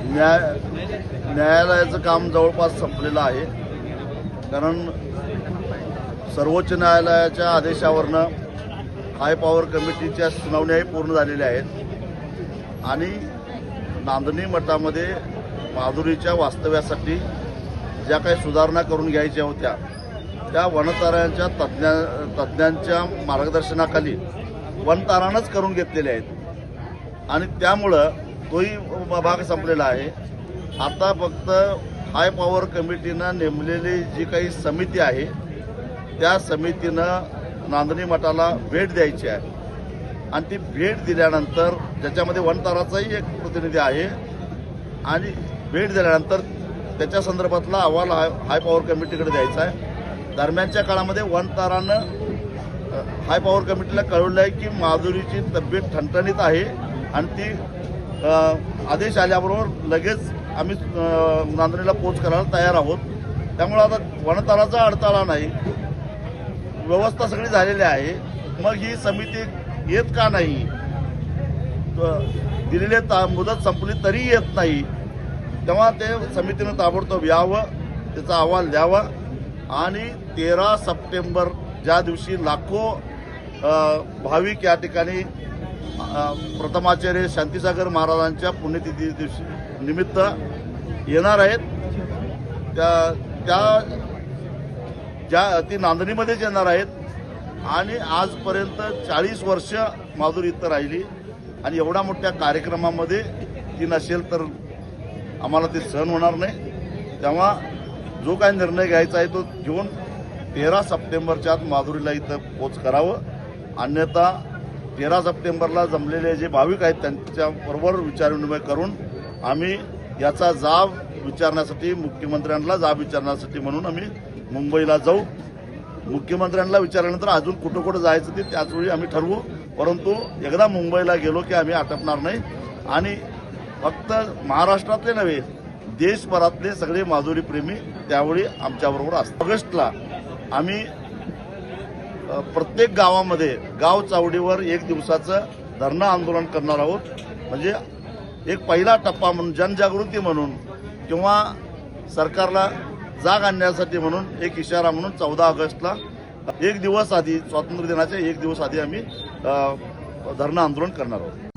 न्यायालयाचं काम जवळपास संपलेलं आहे। कारण सर्वोच्च न्यायालयाच्या आदेशावरनं हाय पॉवर कमिटीच्या सुनावण्याही पूर्ण झालेल्या आहेत आणि नांदणी मठामध्ये माधुरीच्या वास्तव्यासाठी ज्या काही सुधारणा करून घ्यायच्या होत्या त्या वनतारांच्या तज्ज्ञांच्या मार्गदर्शनाखाली वनतारानंच करून घेतलेल्या आहेत आणि त्यामुळं तोही भाग संपलेला आहे। आता फक्त हाय पॉवर कमिटीनं नेमलेली जी काही समिती आहे त्या समितीनं नांदणी मठाला भेट द्यायची आहे आणि ती भेट दिल्यानंतर ज्याच्यामध्ये वनताराचाही एक प्रतिनिधी आहे आणि भेट दिल्यानंतर त्याच्या संदर्भातला अहवाल हाय पॉवर कमिटीकडे द्यायचा आहे। दरम्यानच्या काळामध्ये वनतारानं हाय पॉवर कमिटीला कळवलं आहे की माधुरीची तब्येत ठणठणीत आहे आणि ती आदेश आल्याबरोबर लगेच आम्ही नांदणीला पोच करायला तयार आहोत। त्यामुळे आता वनताराचा अडथळा नाही, व्यवस्था सगळी झालेली आहे। मग ही समिती येत का नाही, दिलेली मुदत संपली तरी येत नाही, तेव्हा ते समितीनं ताबडतोब यावं, त्याचा अहवाल द्यावा आणि 13 सप्टेंबर ज्या दिवशी लाखो भाविक या ठिकाणी प्रथमाचार्य शांतीसागर महाराजांच्या पुण्यतिथी दिवशी निमित्त येणार आहेत ती नांदणीमध्येच येणार आहेत आणि आजपर्यंत 40 वर्ष माधुरी इथं राहिली आणि एवढ्या मोठ्या कार्यक्रमामध्ये ती नसेल तर आम्हाला ते सहन होणार नाही। तेव्हा जो काही निर्णय घ्यायचा आहे तो घेऊन 13 सप्टेंबरच्या आत माधुरीला इथं पोच करावं, अन्यथा 13 सप्टेंबरला जमलेले जे भाविक आहेत त्यांच्याबरोबर विचारविनिमय करून आम्ही याचा जाब विचारण्यासाठी मुख्यमंत्र्यांना जाब विचारण्यासाठी म्हणून आम्ही मुंबईला जाऊ। मुख्यमंत्र्यांना विचारल्यानंतर अजून कुठं कुठं जायचं ते त्याचवेळी आम्ही ठरवू, परंतु एकदा मुंबईला गेलो की आम्ही आटपणार नाही आणि फक्त महाराष्ट्रातले नव्हे देशभरातले सगळे माधुरी प्रेमी त्यावेळी आमच्याबरोबर असतात। ऑगस्टला आम्ही प्रत्येक गावामध्ये गाव चावडीवर 1 दिवसाचं धरणं आंदोलन करणार आहोत। म्हणजे एक पहिला टप्पा म्हणून जनजागृती म्हणून किंवा सरकारला जाग आणण्यासाठी म्हणून एक इशारा म्हणून 14 ऑगस्टला 1 दिवस आधी स्वातंत्र्य दिनाच्या 1 दिवस आधी आम्ही धरणं आंदोलन करणार आहोत।